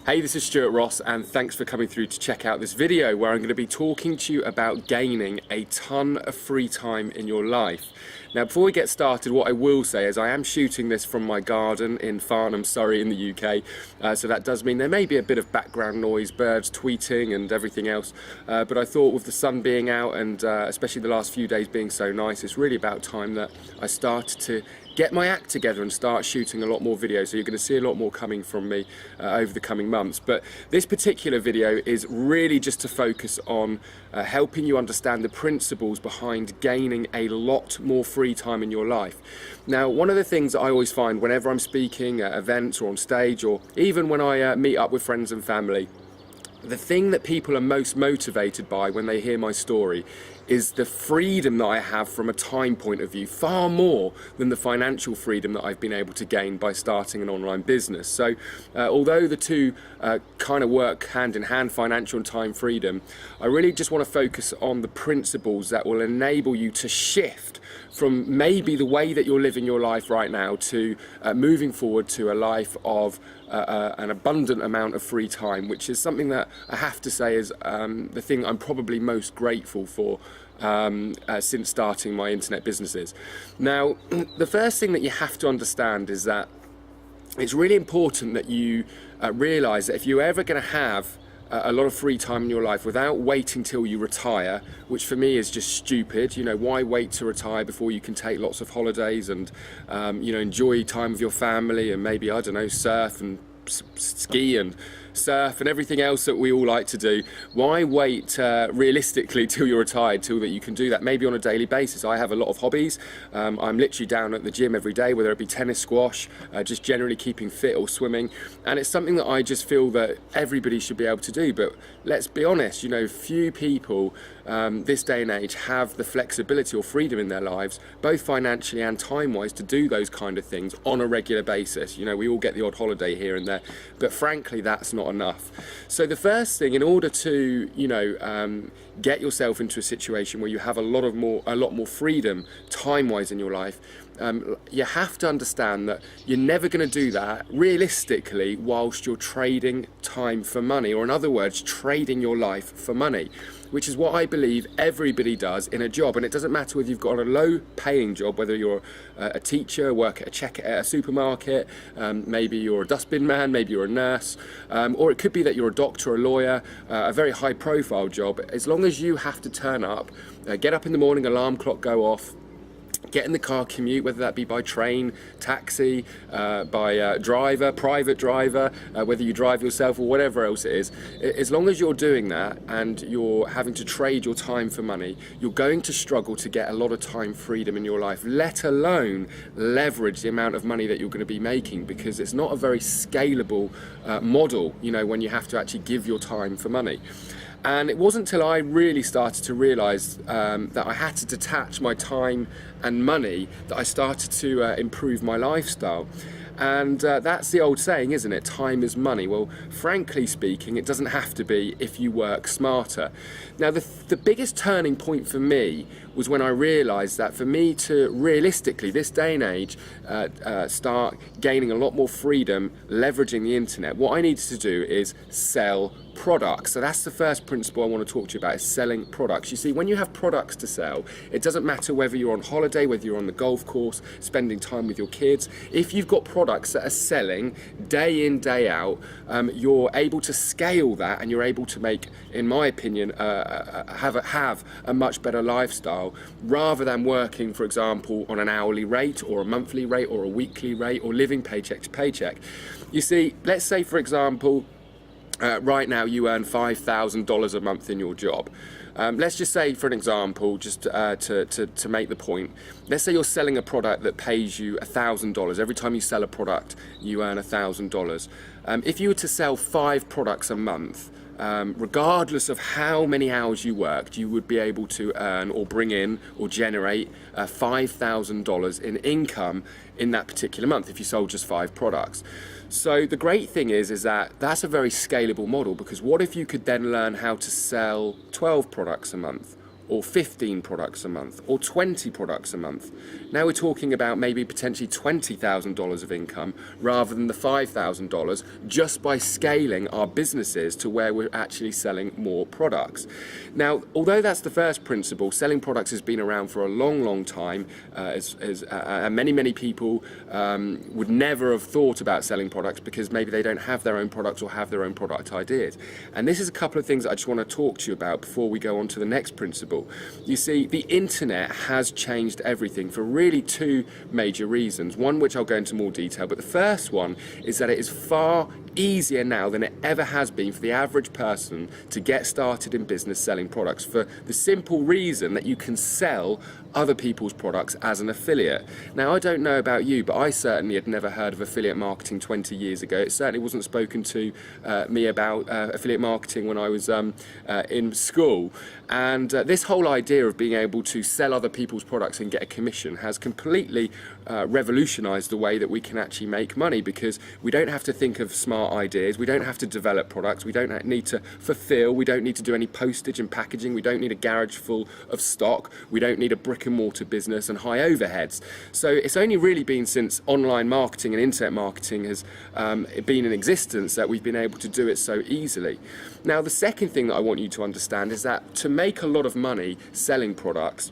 Hey, this is Stuart Ross, and thanks for coming through to check out this video where I'm going to be talking to you about gaining a ton of free time in your life. Now, before we get started, what I will say is I am shooting this from my garden in Farnham, Surrey in the UK, so that does mean there may be a bit of background noise, birds tweeting and everything else, but I thought with the sun being out and especially the last few days being so nice, it's really about time that I started to get my act together and start shooting a lot more videos. So you're going to see a lot more coming from me over the coming months. But this particular video is really just to focus on helping you understand the principles behind gaining a lot more free time in your life. Now, one of the things that I always find whenever I'm speaking at events or on stage, or even when I meet up with friends and family, the thing that people are most motivated by when they hear my story is the freedom that I have from a time point of view, far more than the financial freedom that I've been able to gain by starting an online business. So although the two kind of work hand in hand, financial and time freedom, I really just want to focus on the principles that will enable you to shift from maybe the way that you're living your life right now to moving forward to a life of an abundant amount of free time, which is something that I have to say is the thing I'm probably most grateful for since starting my internet businesses. Now, the first thing that you have to understand is that it's really important that you realise that if you're ever going to have a lot of free time in your life without waiting till you retire, which for me is just stupid. You know, why wait to retire before you can take lots of holidays and enjoy time with your family and maybe, I don't know, surf and ski and surf and everything else that we all like to do. Why wait realistically till you're retired, till that you can do that maybe on a daily basis? I have a lot of hobbies. I'm literally down at the gym every day, whether it be tennis, squash, just generally keeping fit, or swimming, and it's something that I just feel that everybody should be able to do. But let's be honest, you know, few people this day and age have the flexibility or freedom in their lives, both financially and time-wise, to do those kind of things on a regular basis. You know, we all get the odd holiday here and there, but frankly that's not enough. So the first thing, in order to get yourself into a situation where you have a lot more freedom time-wise in your life, you have to understand that you're never going to do that realistically whilst you're trading time for money, or in other words, trading your life for money, which is what I believe everybody does in a job. And it doesn't matter whether you've got a low paying job, whether you're a teacher, work at a supermarket, maybe you're a dustbin man, maybe you're a nurse, or it could be that you're a doctor or a lawyer, a very high profile job. As long as you have to turn up, get up in the morning, alarm clock go off, get in the car, commute, whether that be by train, taxi, by driver, private driver, whether you drive yourself or whatever else it is, as long as you're doing that and you're having to trade your time for money, you're going to struggle to get a lot of time freedom in your life, let alone leverage the amount of money that you're going to be making, because it's not a very scalable model, you know, when you have to actually give your time for money. And it wasn't until I really started to realise that I had to detach my time and money that I started to improve my lifestyle. And that's the old saying, isn't it? Time is money. Well, frankly speaking, it doesn't have to be if you work smarter. Now, the biggest turning point for me was when I realised that for me to realistically, this day and age, start gaining a lot more freedom leveraging the internet, what I needed to do is sell products. So that's the first principle I want to talk to you about, is selling products. You see, when you have products to sell, it doesn't matter whether you're on holiday, whether you're on the golf course, spending time with your kids. If you've got products that are selling day in, day out, you're able to scale that, and you're able to make, in my opinion, have a much better lifestyle, rather than working, for example, on an hourly rate or a monthly rate or a weekly rate, or living paycheck to paycheck. You see, let's say, for example, right now you earn $5,000 a month in your job. Let's just say, for an example, just to make the point, let's say you're selling a product that pays you $1,000. Every time you sell a product, you earn $1,000. If you were to sell 5 products a month, regardless of how many hours you worked, you would be able to earn or bring in or generate $5,000 in income in that particular month if you sold just 5 products. So the great thing is that that's a very scalable model, because what if you could then learn how to sell 12 products a month, or 15 products a month, or 20 products a month. Now we're talking about maybe potentially $20,000 of income rather than the $5,000, just by scaling our businesses to where we're actually selling more products. Now, although that's the first principle, selling products has been around for a long time, and many people would never have thought about selling products because maybe they don't have their own products or have their own product ideas. And this is a couple of things that I just want to talk to you about before we go on to the next principle. You see, the internet has changed everything for really two major reasons. One which I'll go into more detail, but the first one is that it is far easier now than it ever has been for the average person to get started in business selling products, for the simple reason that you can sell other people's products as an affiliate. Now, I don't know about you, but I certainly had never heard of affiliate marketing 20 years ago. It certainly wasn't spoken to me about affiliate marketing when I was in school. And this whole idea of being able to sell other people's products and get a commission has completely revolutionized the way that we can actually make money, because we don't have to think of smart ideas, we don't have to develop products, we don't need to fulfill, we don't need to do any postage and packaging, we don't need a garage full of stock, we don't need a brick and mortar business and high overheads. So it's only really been since online marketing and internet marketing has been in existence that we've been able to do it so easily. Now, the second thing that I want you to understand is that to make a lot of money selling products,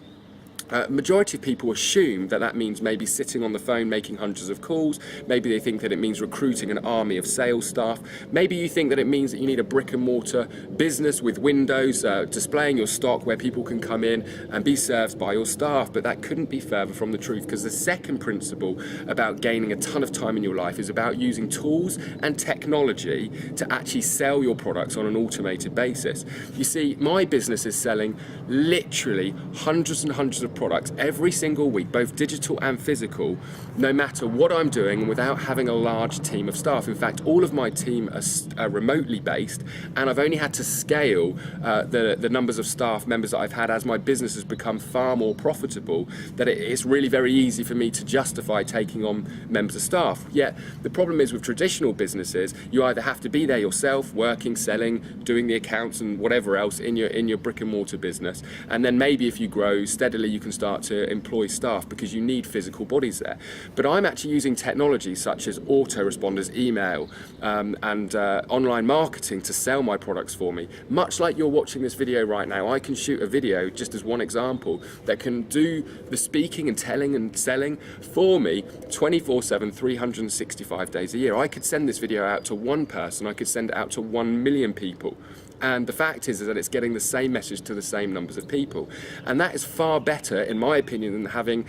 majority of people assume that that means maybe sitting on the phone making hundreds of calls. Maybe they think that it means recruiting an army of sales staff. Maybe you think that it means that you need a brick and mortar business with windows displaying your stock where people can come in and be served by your staff. But that couldn't be further from the truth, because the second principle about gaining a ton of time in your life is about using tools and technology to actually sell your products on an automated basis. You see, my business is selling literally hundreds and hundreds of products every single week, both digital and physical, no matter what I'm doing, and without having a large team of staff. In fact, all of my team are remotely based, and I've only had to scale the numbers of staff members that I've had as my business has become far more profitable, that it's really very easy for me to justify taking on members of staff. Yet the problem is with traditional businesses, you either have to be there yourself, working, selling, doing the accounts and whatever else in your brick and mortar business, and then maybe if you grow steadily you can start to employ staff because you need physical bodies there. But I'm actually using technology such as autoresponders, email, and online marketing to sell my products for me. Much like you're watching this video right now, I can shoot a video, just as one example, that can do the speaking and telling and selling for me 24/7, 365 days a year. I could send this video out to one person, I could send it out to 1 million people. And the fact is that it's getting the same message to the same numbers of people. And that is far better, in my opinion, than having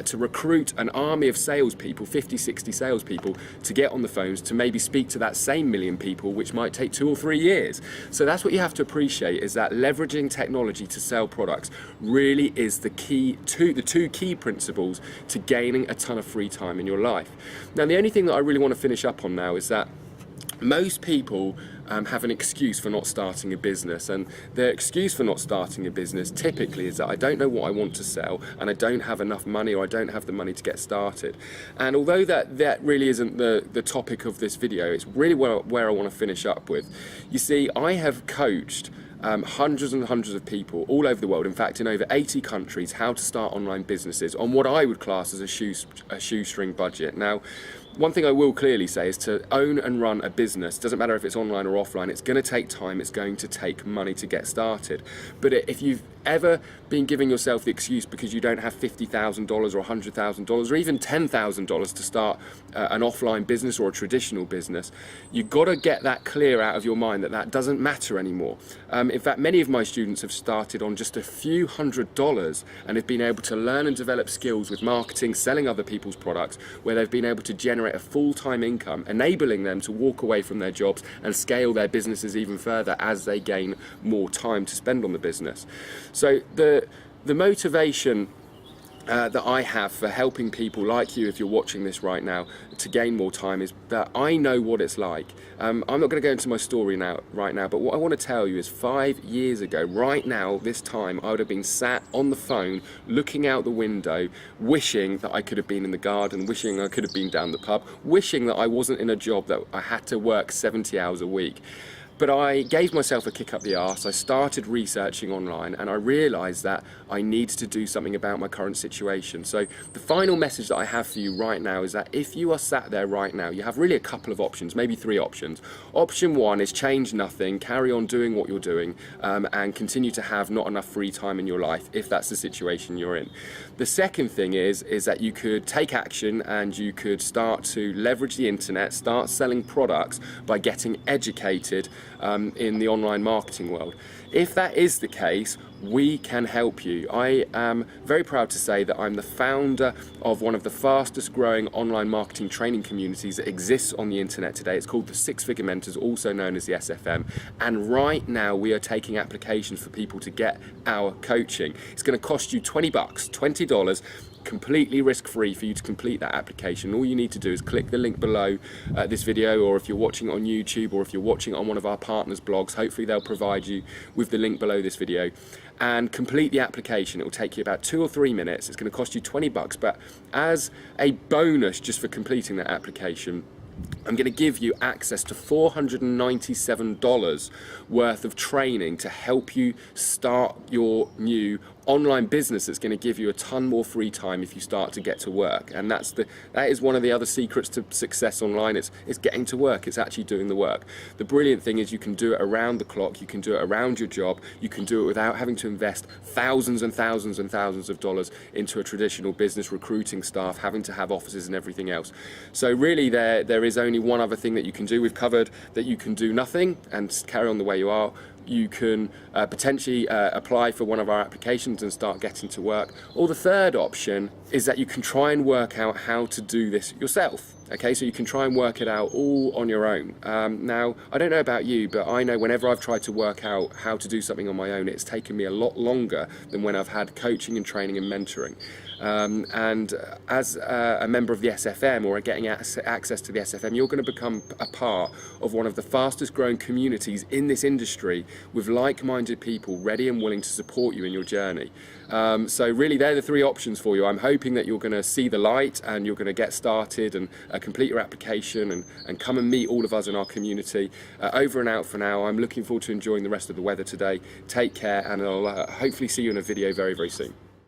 to recruit an army of salespeople, 50, 60 salespeople, to get on the phones to maybe speak to that same million people, which might take 2 or 3 years. So that's what you have to appreciate, is that leveraging technology to sell products really is the two key principles to gaining a ton of free time in your life. Now, the only thing that I really want to finish up on now is that most people have an excuse for not starting a business, and their excuse for not starting a business typically is that I don't know what I want to sell, and I don't have enough money, or I don't have the money to get started. And although that really isn't the topic of this video, it's really where I want to finish up with. You see, I have coached hundreds and hundreds of people all over the world, in fact in over 80 countries, how to start online businesses on what I would class as a shoestring budget. Now, one thing I will clearly say is to own and run a business, doesn't matter if it's online or offline, it's going to take time, it's going to take money to get started. But if you've ever been giving yourself the excuse because you don't have $50,000 or $100,000 or even $10,000 to start an offline business or a traditional business, you've got to get that clear out of your mind that doesn't matter anymore. In fact, many of my students have started on just a few $100s and have been able to learn and develop skills with marketing, selling other people's products, where they've been able to generate a full-time income, enabling them to walk away from their jobs and scale their businesses even further as they gain more time to spend on the business. So the motivation that I have for helping people like you, if you're watching this right now, to gain more time is that I know what it's like. I'm not going to go into my story right now, but what I want to tell you is 5 years ago, right now, this time, I would have been sat on the phone, looking out the window, wishing that I could have been in the garden, wishing I could have been down the pub, wishing that I wasn't in a job that I had to work 70 hours a week. But I gave myself a kick up the arse. I started researching online and I realised that I needed to do something about my current situation. So the final message that I have for you right now is that if you are sat there right now, you have really a couple of options, maybe 3 options. Option 1 is change nothing, carry on doing what you're doing, and continue to have not enough free time in your life if that's the situation you're in. The second thing is that you could take action and you could start to leverage the internet, start selling products by getting educated in the online marketing world. If that is the case, we can help you. I am very proud to say that I'm the founder of one of the fastest growing online marketing training communities that exists on the internet today. It's called the 6 Figure Mentors, also known as the SFM. And right now we are taking applications for people to get our coaching. It's going to cost you $20, $20. Completely risk-free for you to complete that application. All you need to do is click the link below this video, or if you're watching it on YouTube, or if you're watching it on one of our partners' blogs, hopefully they'll provide you with the link below this video, and complete the application. It will take you about 2 or 3 minutes. It's going to cost you $20, but as a bonus just for completing that application, I'm going to give you access to $497 worth of training to help you start your new online business that's going to give you a ton more free time if you start to get to work. And that is one of the other secrets to success online. It's getting to work. It's actually doing the work. The brilliant thing is you can do it around the clock. You can do it around your job. You can do it without having to invest thousands and thousands and thousands of dollars into a traditional business, recruiting staff, having to have offices and everything else. So really there is only one other thing that you can do. We've covered that you can do nothing and carry on the way you are. You can potentially apply for one of our applications and start getting to work. Or the third option is that you can try and work out how to do this yourself. Okay, so you can try and work it out all on your own. Now, I don't know about you, but I know whenever I've tried to work out how to do something on my own, it's taken me a lot longer than when I've had coaching and training and mentoring. And as a member of the SFM, or getting access to the SFM, you're going to become a part of one of the fastest growing communities in this industry, with like-minded people ready and willing to support you in your journey. So really, they're the 3 options for you. I'm hoping that you're going to see the light and you're going to get started and complete your application and come and meet all of us in our community. Over and out for now. I'm looking forward to enjoying the rest of the weather today. Take care, and I'll hopefully see you in a video very, very soon.